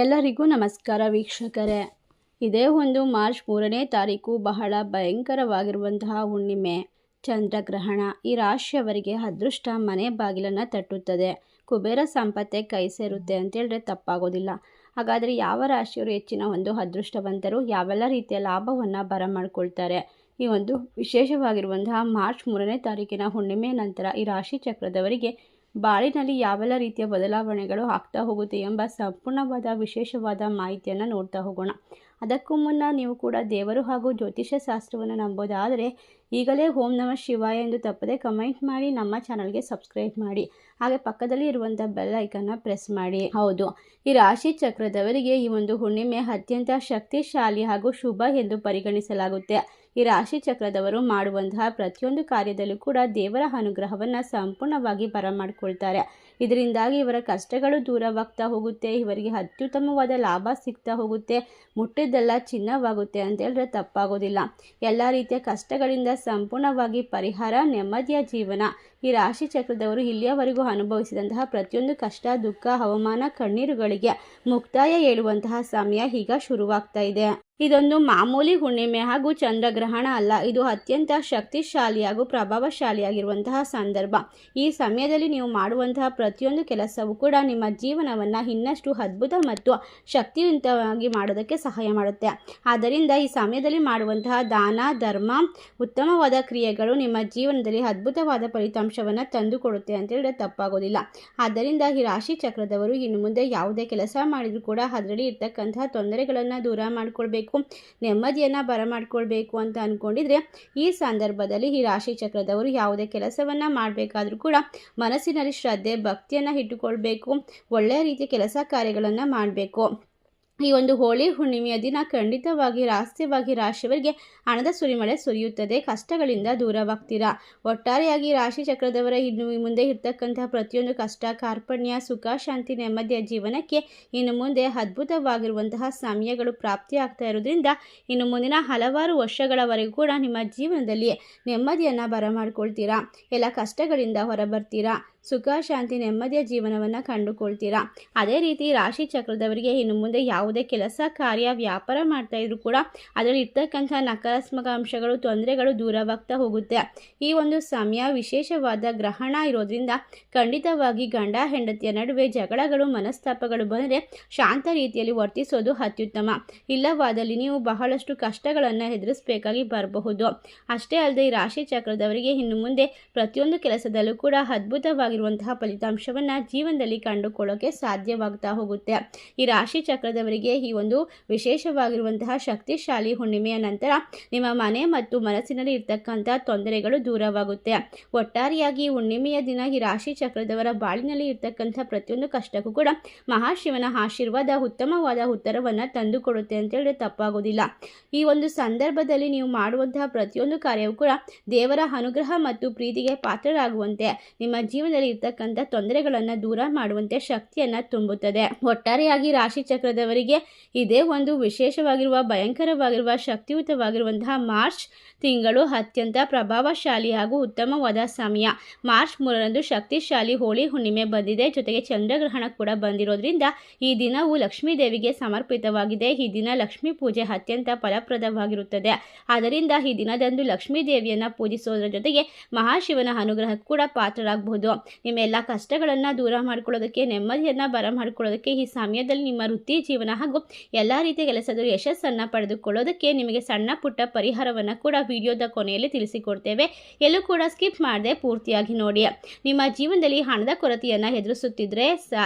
ಎಲ್ಲರಿಗೂ ನಮಸ್ಕಾರ ವೀಕ್ಷಕರೇ. ಇದೇ ಒಂದು ಮಾರ್ಚ್ 3ನೇ ತಾರೀಕು ಬಹಳ ಭಯಂಕರವಾಗಿರುವಂತಹ ಹುಣ್ಣಿಮೆ, ಚಂದ್ರಗ್ರಹಣ. ಈ ರಾಶಿಯವರಿಗೆ ಅದೃಷ್ಟ ಮನೆ ಬಾಗಿಲನ್ನು ತಟ್ಟುತ್ತದೆ, ಕುಬೇರ ಸಂಪತ್ತೆ ಕೈ ಸೇರುತ್ತೆ ಅಂತೇಳಿದ್ರೆ ತಪ್ಪಾಗೋದಿಲ್ಲ. ಹಾಗಾದರೆ ಯಾವ ರಾಶಿಯವರು ಹೆಚ್ಚಿನ ಒಂದು ಅದೃಷ್ಟವಂತರು, ಯಾವೆಲ್ಲ ರೀತಿಯ ಲಾಭವನ್ನು ಬರಮಾಡ್ಕೊಳ್ತಾರೆ? ಈ ಒಂದು ವಿಶೇಷವಾಗಿರುವಂತಹ ಮಾರ್ಚ್ 3ನೇ ತಾರೀಕಿನ ಹುಣ್ಣಿಮೆ ನಂತರ ಈ ರಾಶಿ ಚಕ್ರದವರಿಗೆ ಬಾಳಿನಲ್ಲಿ ಯಾವೆಲ್ಲ ರೀತಿಯ ಬದಲಾವಣೆಗಳು ಆಗ್ತಾ ಹೋಗುತ್ತೆ ಎಂಬ ಸಂಪೂರ್ಣವಾದ ವಿಶೇಷವಾದ ಮಾಹಿತಿಯನ್ನು ನೋಡ್ತಾ ಹೋಗೋಣ. ಅದಕ್ಕೂ ಮುನ್ನ ನೀವು ಕೂಡ ದೇವರು ಹಾಗೂ ಜ್ಯೋತಿಷ್ಯ ಶಾಸ್ತ್ರವನ್ನು ನಂಬೋದಾದರೆ ಈಗಲೇ ಓಂ ನಮಃ ಶಿವಾಯ ಎಂದು ತಪ್ಪದೆ ಕಮೆಂಟ್ ಮಾಡಿ, ನಮ್ಮ ಚಾನಲ್ಗೆ ಸಬ್ಸ್ಕ್ರೈಬ್ ಮಾಡಿ, ಹಾಗೆ ಪಕ್ಕದಲ್ಲಿ ಇರುವಂಥ ಬೆಲ್ ಐಕನ್ನ ಪ್ರೆಸ್ ಮಾಡಿ. ಹೌದು, ಈ ರಾಶಿ ಚಕ್ರದವರಿಗೆ ಈ ಒಂದು ಹುಣ್ಣಿಮೆ ಅತ್ಯಂತ ಶಕ್ತಿಶಾಲಿ ಹಾಗೂ ಶುಭ ಎಂದು ಪರಿಗಣಿಸಲಾಗುತ್ತೆ. ಈ ರಾಶಿ ಚಕ್ರದವರು ಮಾಡುವಂತಹ ಪ್ರತಿಯೊಂದು ಕಾರ್ಯದಲ್ಲೂ ಕೂಡ ದೇವರ ಅನುಗ್ರಹವನ್ನು ಸಂಪೂರ್ಣವಾಗಿ ಬರಮಾಡ್ಕೊಳ್ತಾರೆ. ಇದರಿಂದಾಗಿ ಇವರ ಕಷ್ಟಗಳು ದೂರವಾಗ್ತಾ ಹೋಗುತ್ತೆ, ಇವರಿಗೆ ಅತ್ಯುತ್ತಮವಾದ ಲಾಭ ಸಿಗ್ತಾ ಹೋಗುತ್ತೆ, ಮುಟ್ಟಿದ್ದೆಲ್ಲ ಚಿನ್ನವಾಗುತ್ತೆ ಅಂತ ಹೇಳಿದ್ರೆ ತಪ್ಪಾಗೋದಿಲ್ಲ. ಎಲ್ಲ ರೀತಿಯ ಕಷ್ಟಗಳಿಂದ ಸಂಪೂರ್ಣವಾಗಿ ಪರಿಹಾರ, ನೆಮ್ಮದಿಯ ಜೀವನ. ಈ ರಾಶಿ ಚಕ್ರದವರು ಇಲ್ಲಿಯವರೆಗೂ ಅನುಭವಿಸಿದಂತಹ ಪ್ರತಿಯೊಂದು ಕಷ್ಟ, ದುಃಖ, ಅವಮಾನ, ಕಣ್ಣೀರುಗಳಿಗೆ ಮುಕ್ತಾಯ ಹೇಳುವಂತಹ ಸಮಯ ಈಗ ಶುರುವಾಗ್ತಾ ಇದೆ. ಇದೊಂದು ಮಾಮೂಲಿ ಹುಣ್ಣಿಮೆ ಹಾಗೂ ಚಂದ್ರಗ್ರಹಣ ಅಲ್ಲ, ಇದು ಅತ್ಯಂತ ಶಕ್ತಿಶಾಲಿ ಹಾಗೂ ಪ್ರಭಾವಶಾಲಿಯಾಗಿರುವಂತಹ ಸಂದರ್ಭ. ಈ ಸಮಯದಲ್ಲಿ ನೀವು ಮಾಡುವಂತಹ ಪ್ರತಿಯೊಂದು ಕೆಲಸವೂ ಕೂಡ ನಿಮ್ಮ ಜೀವನವನ್ನು ಇನ್ನಷ್ಟು ಅದ್ಭುತ ಮತ್ತು ಶಕ್ತಿಯುತವಾಗಿ ಮಾಡೋದಕ್ಕೆ ಸಹಾಯ ಮಾಡುತ್ತೆ. ಆದ್ದರಿಂದ ಈ ಸಮಯದಲ್ಲಿ ಮಾಡುವಂತಹ ದಾನ, ಧರ್ಮ, ಉತ್ತಮವಾದ ಕ್ರಿಯೆಗಳು ನಿಮ್ಮ ಜೀವನದಲ್ಲಿ ಅದ್ಭುತವಾದ ಫಲಿತಾಂಶವನ್ನು ತಂದುಕೊಡುತ್ತೆ ಅಂತೇಳಿದ್ರೆ ತಪ್ಪಾಗೋದಿಲ್ಲ. ಆದ್ದರಿಂದ ಈ ರಾಶಿ ಚಕ್ರದವರು ಇನ್ನು ಮುಂದೆ ಯಾವುದೇ ಕೆಲಸ ಮಾಡಿದರೂ ಕೂಡ ಅದರಲ್ಲಿ ಇರ್ತಕ್ಕಂತಹ ತೊಂದರೆಗಳನ್ನು ದೂರ ಮಾಡಿಕೊಳ್ಬೇಕು, ನೆಮ್ಮದಿಯನ್ನು ಬರಮಾಡ್ಕೊಳ್ಬೇಕು ಅಂತ ಅಂದ್ಕೊಂಡಿದ್ರೆ ಈ ಸಂದರ್ಭದಲ್ಲಿ ಈ ರಾಶಿ ಚಕ್ರದವರು ಯಾವುದೇ ಕೆಲಸವನ್ನು ಮಾಡಬೇಕಾದ್ರೂ ಕೂಡ ಮನಸ್ಸಿನಲ್ಲಿ ಶ್ರದ್ಧೆ, ಭಕ್ತಿಯನ್ನು ಇಟ್ಟುಕೊಳ್ಬೇಕು, ಒಳ್ಳೆಯ ರೀತಿಯ ಕೆಲಸ ಕಾರ್ಯಗಳನ್ನು ಮಾಡಬೇಕು. ಈ ಒಂದು ಹೋಳಿ ಹುಣ್ಣಿಮೆಯ ದಿನ ಖಂಡಿತವಾಗಿ ರಹಸ್ಯವಾಗಿ ರಾಶಿಯವರಿಗೆ ಹಣದ ಸುರಿಮಳೆ ಸುರಿಯುತ್ತದೆ, ಕಷ್ಟಗಳಿಂದ ದೂರವಾಗ್ತೀರಾ. ಒಟ್ಟಾರೆಯಾಗಿ ರಾಶಿ ಚಕ್ರದವರ ಇನ್ನು ಮುಂದೆ ಇರ್ತಕ್ಕಂತಹ ಪ್ರತಿಯೊಂದು ಕಷ್ಟ, ಕಾರ್ಪಣ್ಯ, ಸುಖ, ಶಾಂತಿ, ನೆಮ್ಮದಿಯ ಜೀವನಕ್ಕೆ ಇನ್ನು ಮುಂದೆ ಅದ್ಭುತವಾಗಿರುವಂತಹ ಸಮಯಗಳು ಪ್ರಾಪ್ತಿಯಾಗ್ತಾ ಇರೋದ್ರಿಂದ ಇನ್ನು ಮುಂದಿನ ಹಲವಾರು ವರ್ಷಗಳವರೆಗೂ ಕೂಡ ನಿಮ್ಮ ಜೀವನದಲ್ಲಿ ನೆಮ್ಮದಿಯನ್ನು ಬರಮಾಡ್ಕೊಳ್ತೀರಾ, ಎಲ್ಲ ಕಷ್ಟಗಳಿಂದ ಹೊರಬರ್ತೀರಾ, ಸುಖ, ಶಾಂತಿ, ನೆಮ್ಮದಿಯ ಜೀವನವನ್ನು ಕಂಡುಕೊಳ್ತೀರಾ. ಅದೇ ರೀತಿ ರಾಶಿ ಚಕ್ರದವರಿಗೆ ಇನ್ನು ಮುಂದೆ ಯಾವುದೇ ಕೆಲಸ ಕಾರ್ಯ, ವ್ಯಾಪಾರ ಮಾಡ್ತಾ ಇದ್ರು ಕೂಡ ಅದರಲ್ಲಿ ಇರ್ತಕ್ಕಂಥ ನಕಾರಾತ್ಮಕ ಅಂಶಗಳು, ತೊಂದರೆಗಳು ದೂರವಾಗ್ತಾ ಹೋಗುತ್ತೆ. ಈ ಒಂದು ಸಮಯ ವಿಶೇಷವಾದ ಗ್ರಹಣ ಇರೋದ್ರಿಂದ ಖಂಡಿತವಾಗಿ ಗಂಡ ಹೆಂಡತಿಯ ನಡುವೆ ಜಗಳಗಳು, ಮನಸ್ತಾಪಗಳು ಬಂದರೆ ಶಾಂತ ರೀತಿಯಲ್ಲಿ ವರ್ತಿಸೋದು ಅತ್ಯುತ್ತಮ. ಇಲ್ಲವಾದಲ್ಲಿ ನೀವು ಬಹಳಷ್ಟು ಕಷ್ಟಗಳನ್ನು ಎದುರಿಸಬೇಕಾಗಿ ಬರಬಹುದು. ಅಷ್ಟೇ ಅಲ್ಲದೆ ಈ ರಾಶಿ ಚಕ್ರದವರಿಗೆ ಇನ್ನು ಮುಂದೆ ಪ್ರತಿಯೊಂದು ಕೆಲಸದಲ್ಲೂ ಕೂಡ ಅದ್ಭುತವಾಗಿ ಫಲಿತಾಂಶವನ್ನು ಜೀವನದಲ್ಲಿ ಕಂಡುಕೊಳ್ಳೋಕೆ ಸಾಧ್ಯವಾಗ್ತಾ ಹೋಗುತ್ತೆ. ಈ ರಾಶಿ ಚಕ್ರದವರಿಗೆ ಈ ಒಂದು ವಿಶೇಷವಾಗಿರುವಂತಹ ಶಕ್ತಿಶಾಲಿ ಹುಣ್ಣಿಮೆಯ ನಂತರ ನಿಮ್ಮ ಮನೆ ಮತ್ತು ಮನಸ್ಸಿನಲ್ಲಿ ಇರ್ತಕ್ಕಂಥ ತೊಂದರೆಗಳು ದೂರವಾಗುತ್ತೆ. ಒಟ್ಟಾರೆಯಾಗಿ ಹುಣ್ಣಿಮೆಯ ದಿನ ಈ ರಾಶಿ ಚಕ್ರದವರ ಬಾಳಿನಲ್ಲಿ ಇರ್ತಕ್ಕಂಥ ಪ್ರತಿಯೊಂದು ಕಷ್ಟಕ್ಕೂ ಕೂಡ ಮಹಾಶಿವನ ಆಶೀರ್ವಾದ ಉತ್ತಮವಾದ ಉತ್ತರವನ್ನು ತಂದುಕೊಡುತ್ತೆ ಅಂತ ಹೇಳಿದ್ರೆ ತಪ್ಪಾಗೋದಿಲ್ಲ. ಈ ಒಂದು ಸಂದರ್ಭದಲ್ಲಿ ನೀವು ಮಾಡುವಂತಹ ಪ್ರತಿಯೊಂದು ಕಾರ್ಯವೂ ಕೂಡ ದೇವರ ಅನುಗ್ರಹ ಮತ್ತು ಪ್ರೀತಿಗೆ ಪಾತ್ರರಾಗುವಂತೆ, ನಿಮ್ಮ ಜೀವನದಲ್ಲಿ ಇರ್ತಕ್ಕಂಥ ತೊಂದರೆಗಳನ್ನು ದೂರ ಮಾಡುವಂತೆ ಶಕ್ತಿಯನ್ನು ತುಂಬುತ್ತದೆ. ಒಟ್ಟಾರೆಯಾಗಿ ರಾಶಿ ಚಕ್ರದವರಿಗೆ ಇದೇ ಒಂದು ವಿಶೇಷವಾಗಿರುವ, ಭಯಂಕರವಾಗಿರುವ, ಶಕ್ತಿಯುತವಾಗಿರುವಂತಹ ಮಾರ್ಚ್ ತಿಂಗಳು ಅತ್ಯಂತ ಪ್ರಭಾವಶಾಲಿ ಹಾಗೂ ಉತ್ತಮವಾದ ಸಮಯ. ಮಾರ್ಚ್ 3ರಂದು ಶಕ್ತಿಶಾಲಿ ಹೋಳಿ ಹುಣ್ಣಿಮೆ ಬಂದಿದೆ, ಜೊತೆಗೆ ಚಂದ್ರಗ್ರಹಣ ಕೂಡ ಬಂದಿರೋದ್ರಿಂದ ಈ ದಿನವು ಲಕ್ಷ್ಮೀ ದೇವಿಗೆ ಸಮರ್ಪಿತವಾಗಿದೆ. ಈ ದಿನ ಲಕ್ಷ್ಮೀ ಪೂಜೆ ಅತ್ಯಂತ ಫಲಪ್ರದವಾಗಿರುತ್ತದೆ. ಆದ್ದರಿಂದ ಈ ದಿನದಂದು ಲಕ್ಷ್ಮೀ ದೇವಿಯನ್ನು ಪೂಜಿಸೋದ್ರ ಜೊತೆಗೆ ಮಹಾಶಿವನ ಅನುಗ್ರಹಕ್ಕೆ ಕೂಡ ಪಾತ್ರರಾಗಬಹುದು. ನಿಮ್ಮ ಎಲ್ಲ ಕಷ್ಟಗಳನ್ನು ದೂರ ಮಾಡ್ಕೊಳ್ಳೋದಕ್ಕೆ, ನೆಮ್ಮದಿಯನ್ನು ಬರಮಾಡ್ಕೊಳ್ಳೋದಕ್ಕೆ ಈ ಸಮಯದಲ್ಲಿ ನಿಮ್ಮ ವೃತ್ತಿ ಜೀವನ ಹಾಗೂ ಎಲ್ಲ ರೀತಿಯ ಕೆಲಸದ ಯಶಸ್ಸನ್ನು ಪಡೆದುಕೊಳ್ಳೋದಕ್ಕೆ ನಿಮಗೆ ಸಣ್ಣ ಪುಟ್ಟ ಪರಿಹಾರವನ್ನು ಕೂಡ ವಿಡಿಯೋದ ಕೊನೆಯಲ್ಲಿ ತಿಳಿಸಿಕೊಡ್ತೇವೆ. ಎಲ್ಲೂ ಕೂಡ ಸ್ಕಿಪ್ ಮಾಡದೆ ಪೂರ್ತಿಯಾಗಿ ನೋಡಿ. ನಿಮ್ಮ ಜೀವನದಲ್ಲಿ ಹಣದ ಕೊರತೆಯನ್ನು ಎದುರಿಸುತ್ತಿದ್ದರೆ,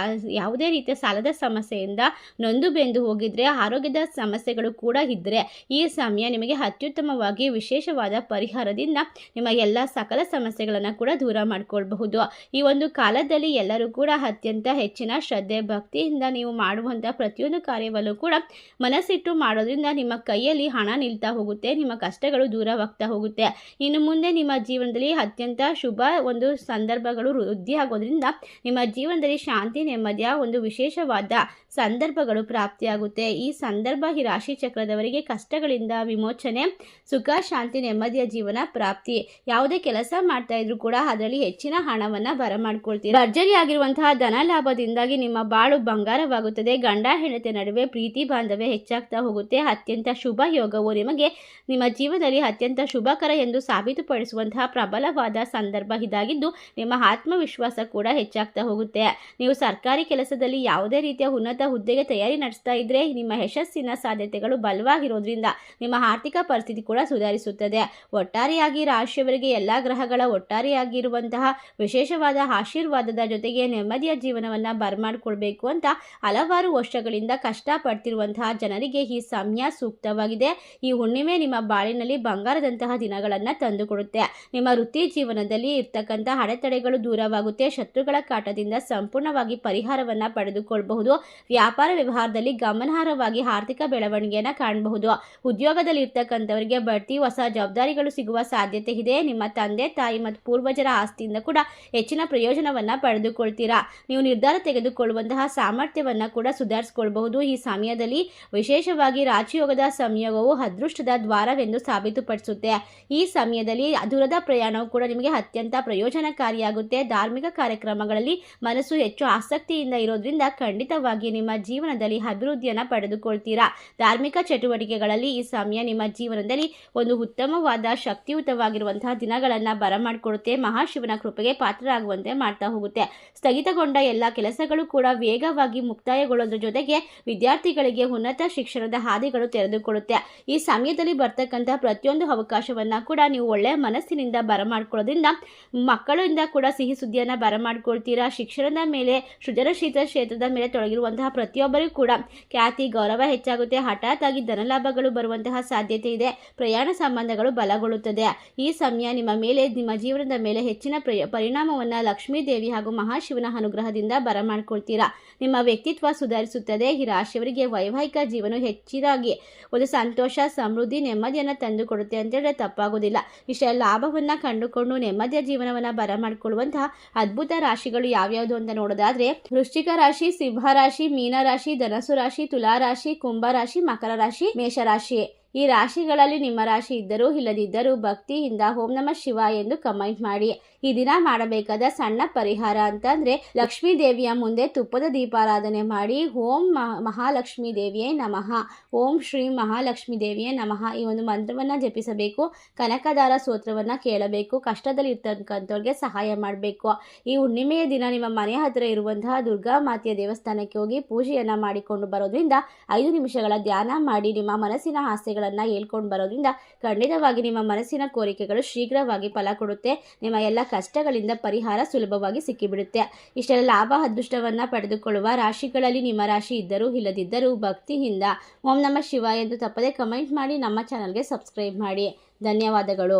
ಯಾವುದೇ ರೀತಿಯ ಸಾಲದ ಸಮಸ್ಯೆಯಿಂದ ನೊಂದು ಬೆಂದು ಹೋಗಿದ್ರೆ, ಆರೋಗ್ಯದ ಸಮಸ್ಯೆಗಳು ಕೂಡ ಇದ್ದರೆ ಈ ಸಮಯ ನಿಮಗೆ ಅತ್ಯುತ್ತಮವಾಗಿ ವಿಶೇಷವಾದ ಪರಿಹಾರದಿಂದ ನಿಮ್ಮ ಎಲ್ಲ ಸಕಲ ಸಮಸ್ಯೆಗಳನ್ನು ಕೂಡ ದೂರ ಮಾಡಿಕೊಳ್ಬಹುದು. ಈ ಒಂದು ಕಾಲದಲ್ಲಿ ಎಲ್ಲರೂ ಕೂಡ ಅತ್ಯಂತ ಹೆಚ್ಚಿನ ಶ್ರದ್ಧೆ, ಭಕ್ತಿಯಿಂದ ನೀವು ಮಾಡುವಂಥ ಪ್ರತಿಯೊಂದು ಕಾರ್ಯವಲ್ಲೂ ಕೂಡ ಮನಸ್ಸಿಟ್ಟು ಮಾಡೋದ್ರಿಂದ ನಿಮ್ಮ ಕೈಯಲ್ಲಿ ಹಣ ನಿಲ್ತಾ ಹೋಗುತ್ತೆ, ನಿಮ್ಮ ಕಷ್ಟಗಳು ದೂರವಾಗ್ತಾ ಹೋಗುತ್ತೆ. ಇನ್ನು ಮುಂದೆ ನಿಮ್ಮ ಜೀವನದಲ್ಲಿ ಅತ್ಯಂತ ಶುಭ ಒಂದು ಸಂದರ್ಭಗಳು ವೃದ್ಧಿ ಆಗೋದ್ರಿಂದ ನಿಮ್ಮ ಜೀವನದಲ್ಲಿ ಶಾಂತಿ, ನೆಮ್ಮದಿಯ ಒಂದು ವಿಶೇಷವಾದ ಸಂದರ್ಭಗಳು ಪ್ರಾಪ್ತಿಯಾಗುತ್ತೆ. ಈ ಸಂದರ್ಭ ಈ ರಾಶಿ ಚಕ್ರದವರಿಗೆ ಕಷ್ಟಗಳಿಂದ ವಿಮೋಚನೆ, ಸುಖ, ಶಾಂತಿ, ನೆಮ್ಮದಿಯ ಜೀವನ ಪ್ರಾಪ್ತಿ. ಯಾವುದೇ ಕೆಲಸ ಮಾಡ್ತಾ ಇದ್ರೂ ಕೂಡ ಅದರಲ್ಲಿ ಹೆಚ್ಚಿನ ಹಣವನ್ನು ಬರಮಾಡ್ಕೊಳ್ತೀರಾ. ಭರ್ಜರಿ ಆಗಿರುವಂತಹ ಧನ ಲಾಭದಿಂದಾಗಿ ನಿಮ್ಮ ಬಾಳು ಬಂಗಾರವಾಗುತ್ತದೆ. ಗಂಡ ಹೆಂಡತಿ ನಡುವೆ ಪ್ರೀತಿ ಬಾಂಧವ್ಯ ಹೆಚ್ಚಾಗ್ತಾ ಹೋಗುತ್ತೆ. ಅತ್ಯಂತ ಶುಭ ಯೋಗವು ನಿಮಗೆ ನಿಮ್ಮ ಜೀವನದಲ್ಲಿ ಅತ್ಯಂತ ಶುಭಕರ ಎಂದು ಸಾಬೀತುಪಡಿಸುವಂತಹ ಪ್ರಬಲವಾದ ಸಂದರ್ಭ ಇದಾಗಿದ್ದು ನಿಮ್ಮ ಆತ್ಮವಿಶ್ವಾಸ ಕೂಡ ಹೆಚ್ಚಾಗ್ತಾ ಹೋಗುತ್ತೆ. ನೀವು ಸರ್ಕಾರಿ ಕೆಲಸದಲ್ಲಿ ಯಾವುದೇ ರೀತಿಯ ಉನ್ನತ ಹುದ್ದೆಗೆ ತಯಾರಿ ನಡೆಸ್ತಾ ಇದ್ರೆ ನಿಮ್ಮ ಯಶಸ್ಸಿನ ಸಾಧ್ಯತೆಗಳು ಬಲವಾಗಿರೋದ್ರಿಂದ ನಿಮ್ಮ ಆರ್ಥಿಕ ಪರಿಸ್ಥಿತಿ ಕೂಡ ಸುಧಾರಿಸುತ್ತದೆ. ಒಟ್ಟಾರೆಯಾಗಿ ರಾಶಿಯವರಿಗೆ ಎಲ್ಲ ಗ್ರಹಗಳ ಒಟ್ಟಾರೆಯಾಗಿರುವಂತಹ ವಿಶೇಷವಾದ ಆಶೀರ್ವಾದದ ಜೊತೆಗೆ ನೆಮ್ಮದಿಯ ಜೀವನವನ್ನು ಬರಮಾಡಿಕೊಳ್ಬೇಕು ಅಂತ ಹಲವಾರು ವರ್ಷಗಳಿಂದ ಕಷ್ಟಪಡ್ತಿರುವಂತಹ ಜನರಿಗೆ ಈ ಸಮಯ ಸೂಕ್ತವಾಗಿದೆ. ಈ ಹುಣ್ಣಿಮೆ ನಿಮ್ಮ ಬಾಳಿನಲ್ಲಿ ಬಂಗಾರದಂತಹ ದಿನಗಳನ್ನು ತಂದುಕೊಡುತ್ತೆ. ನಿಮ್ಮ ವೃತ್ತಿ ಜೀವನದಲ್ಲಿ ಇರ್ತಕ್ಕಂಥ ಅಡೆತಡೆಗಳು ದೂರವಾಗುತ್ತೆ. ಶತ್ರುಗಳ ಕಾಟದಿಂದ ಸಂಪೂರ್ಣವಾಗಿ ಪರಿಹಾರವನ್ನು ಪಡೆದುಕೊಳ್ಳಬಹುದು. ವ್ಯಾಪಾರ ವ್ಯವಹಾರದಲ್ಲಿ ಗಮನಾರ್ಹವಾಗಿ ಆರ್ಥಿಕ ಬೆಳವಣಿಗೆಯನ್ನು ಕಾಣಬಹುದು. ಉದ್ಯೋಗದಲ್ಲಿ ಇರ್ತಕ್ಕಂಥವರಿಗೆ ಬಡ್ತಿ, ಹೊಸ ಜವಾಬ್ದಾರಿಗಳು ಸಿಗುವ ಸಾಧ್ಯತೆ ಇದೆ. ನಿಮ್ಮ ತಂದೆ ತಾಯಿ ಮತ್ತು ಪೂರ್ವಜರ ಆಸ್ತಿಯಿಂದ ಕೂಡ ಹೆಚ್ಚಿನ ಪ್ರಯೋಜನವನ್ನು ಪಡೆದುಕೊಳ್ತೀರಾ. ನೀವು ನಿರ್ಧಾರ ತೆಗೆದುಕೊಳ್ಳುವಂತಹ ಸಾಮರ್ಥ್ಯವನ್ನು ಕೂಡ ಸುಧಾರಿಸಿಕೊಳ್ಳಬಹುದು. ಈ ಸಮಯದಲ್ಲಿ ವಿಶೇಷವಾಗಿ ರಾಜಯೋಗದ ಸಂಯೋಗವು ಅದೃಷ್ಟದ ದ್ವಾರವೆಂದು ಸಾಬೀತುಪಡಿಸುತ್ತೆ. ಈ ಸಮಯದಲ್ಲಿ ದೂರದ ಪ್ರಯಾಣವು ಕೂಡ ನಿಮಗೆ ಅತ್ಯಂತ ಪ್ರಯೋಜನಕಾರಿಯಾಗುತ್ತೆ. ಧಾರ್ಮಿಕ ಕಾರ್ಯಕ್ರಮಗಳಲ್ಲಿ ಮನಸ್ಸು ಹೆಚ್ಚು ಆಸಕ್ತಿಯಿಂದ ಇರೋದ್ರಿಂದ ಖಂಡಿತವಾಗಿ ನಿಮ್ಮ ಜೀವನದಲ್ಲಿ ಅಭಿವೃದ್ಧಿಯನ್ನು ಪಡೆದುಕೊಳ್ತೀರಾ. ಧಾರ್ಮಿಕ ಚಟುವಟಿಕೆಗಳಲ್ಲಿ ಈ ಸಮಯ ನಿಮ್ಮ ಜೀವನದಲ್ಲಿ ಒಂದು ಉತ್ತಮವಾದ ಶಕ್ತಿಯುತವಾಗಿರುವಂತಹ ದಿನಗಳನ್ನು ಬರಮಾಡಿಕೊಡುತ್ತೆ. ಮಹಾಶಿವನ ಕೃಪೆಗೆ ಪಾತ್ರರಾಗುವಂತೆ ಮಾಡ್ತಾ ಹೋಗುತ್ತೆ. ಸ್ಥಗಿತಗೊಂಡ ಎಲ್ಲ ಕೆಲಸಗಳು ಕೂಡ ವೇಗವಾಗಿ ಮುಕ್ತಾಯಗೊಳ್ಳೋದ್ರ ಜೊತೆಗೆ ವಿದ್ಯಾರ್ಥಿಗಳಿಗೆ ಉನ್ನತ ಶಿಕ್ಷಣದ ಹಾದಿಗಳು ತೆರೆದುಕೊಳ್ಳುತ್ತೆ. ಈ ಸಮಯದಲ್ಲಿ ಬರ್ತಕ್ಕಂಥ ಪ್ರತಿಯೊಂದು ಅವಕಾಶವನ್ನು ಕೂಡ ನೀವು ಒಳ್ಳೆಯ ಮನಸ್ಸಿನಿಂದ ಬರಮಾಡ್ಕೊಳ್ಳೋದ್ರಿಂದ ಮಕ್ಕಳಿಂದ ಕೂಡ ಸಿಹಿ ಸುದ್ದಿಯನ್ನು ಬರಮಾಡ್ಕೊಳ್ತೀರಾ. ಶಿಕ್ಷಣದ ಮೇಲೆ, ಸೃಜನಶೀಲ ಕ್ಷೇತ್ರದ ಮೇಲೆ ತೊಡಗಿರುವಂತಹ ಪ್ರತಿಯೊಬ್ಬರಿಗೂ ಕೂಡ ಖ್ಯಾತಿ, ಗೌರವ ಹೆಚ್ಚಾಗುತ್ತೆ. ಹಠಾತ್ ಆಗಿ ಧನಲಾಭಗಳು ಬರುವಂತಹ ಸಾಧ್ಯತೆ ಇದೆ. ಪ್ರಯಾಣ ಸಂಬಂಧಗಳು ಬಲಗೊಳ್ಳುತ್ತದೆ. ಈ ಸಮಯ ನಿಮ್ಮ ಮೇಲೆ, ನಿಮ್ಮ ಜೀವನದ ಮೇಲೆ ಹೆಚ್ಚಿನ ಪರಿಣಾಮವನ್ನು ಲಕ್ಷ್ಮೀ ದೇವಿ ಹಾಗೂ ಮಹಾಶಿವನ ಅನುಗ್ರಹದಿಂದ ಬರಮಾಡ್ಕೊಳ್ತೀರಾ. ನಿಮ್ಮ ವ್ಯಕ್ತಿತ್ವ ಸುಧಾರಿಸುತ್ತದೆ. ಈ ರಾಶಿಯವರಿಗೆ ವೈವಾಹಿಕ ಜೀವನ ಹೆಚ್ಚಿನಾಗಿ ಒಂದು ಸಂತೋಷ, ಸಮೃದ್ಧಿ, ನೆಮ್ಮದಿಯನ್ನು ತಂದುಕೊಡುತ್ತೆ ಅಂತ ಹೇಳಿದ್ರೆ ತಪ್ಪಾಗೋದಿಲ್ಲ. ಇಷ್ಟೆಲ್ಲ ಲಾಭವನ್ನು ಕಂಡುಕೊಂಡು ನೆಮ್ಮದಿಯ ಜೀವನವನ್ನು ಬರಮಾಡಿಕೊಳ್ಳುವಂತಹ ಅದ್ಭುತ ರಾಶಿಗಳು ಯಾವ್ಯಾವುದು ಅಂತ ನೋಡೋದಾದ್ರೆ ವೃಶ್ಚಿಕ ರಾಶಿ, ಸಿಂಹ ರಾಶಿ, ಮೀನ ರಾಶಿ, ಧನಸ್ಸು ರಾಶಿ, ತುಲಾ ರಾಶಿ, ಕುಂಭ ರಾಶಿ, ಮಕರ ರಾಶಿ, ಮೇಷರಾಶಿ. ಈ ರಾಶಿಗಳಲ್ಲಿ ನಿಮ್ಮ ರಾಶಿ ಇದ್ದರೂ ಇಲ್ಲದಿದ್ದರೂ ಭಕ್ತಿಯಿಂದ ಓಂ ನಮಃ ಶಿವಾಯ ಎಂದು ಕಮೆಂಟ್ ಮಾಡಿ. ಈ ದಿನ ಮಾಡಬೇಕಾದ ಸಣ್ಣ ಪರಿಹಾರ ಅಂತಂದ್ರೆ ಲಕ್ಷ್ಮೀ ದೇವಿಯ ಮುಂದೆ ತುಪ್ಪದ ದೀಪಾರಾಧನೆ ಮಾಡಿ ಓಂ ಮಹಾಲಕ್ಷ್ಮೀ ದೇವಿಯೇ ನಮಃ, ಓಂ ಶ್ರೀ ಮಹಾಲಕ್ಷ್ಮೀ ದೇವಿಯೇ ನಮಃ ಈ ಒಂದು ಮಂತ್ರವನ್ನು ಜಪಿಸಬೇಕು. ಕನಕದಾರ ಸ್ತೋತ್ರವನ್ನು ಕೇಳಬೇಕು. ಕಷ್ಟದಲ್ಲಿ ಇರ್ತಕ್ಕಂಥವ್ರಿಗೆ ಸಹಾಯ ಮಾಡಬೇಕು. ಈ ಹುಣ್ಣಿಮೆಯ ದಿನ ನಿಮ್ಮ ಮನೆ ಹತ್ತಿರ ಇರುವಂತಹ ದುರ್ಗಾ ಮಾತೆಯ ದೇವಸ್ಥಾನಕ್ಕೆ ಹೋಗಿ ಪೂಜೆಯನ್ನು ಮಾಡಿಕೊಂಡು ಬರೋದ್ರಿಂದ 5 ನಿಮಿಷಗಳ ಧ್ಯಾನ ಮಾಡಿ ನಿಮ್ಮ ಮನಸ್ಸಿನ ಆಸೆಗಳನ್ನು ಹೇಳ್ಕೊಂಡು ಬರೋದ್ರಿಂದ ಖಂಡಿತವಾಗಿ ನಿಮ್ಮ ಮನಸ್ಸಿನ ಕೋರಿಕೆಗಳು ಶೀಘ್ರವಾಗಿ ಫಲ ಕೊಡುತ್ತೆ. ನಿಮ್ಮ ಎಲ್ಲ ಕಷ್ಟಗಳಿಂದ ಪರಿಹಾರ ಸುಲಭವಾಗಿ ಸಿಕ್ಕಿಬಿಡುತ್ತೆ. ಇಷ್ಟೆಲ್ಲ ಲಾಭ ಅದೃಷ್ಟವನ್ನು ಪಡೆದುಕೊಳ್ಳುವ ರಾಶಿಗಳಲ್ಲಿ ನಿಮ್ಮ ರಾಶಿ ಇದ್ದರೂ ಇಲ್ಲದಿದ್ದರೂ ಭಕ್ತಿಯಿಂದ ಓಂ ನಮಃ ಶಿವಾಯ ಎಂದು ತಪ್ಪದೆ ಕಮೆಂಟ್ ಮಾಡಿ. ನಮ್ಮ ಚಾನಲ್ಗೆ ಸಬ್ಸ್ಕ್ರೈಬ್ ಮಾಡಿ. ಧನ್ಯವಾದಗಳು.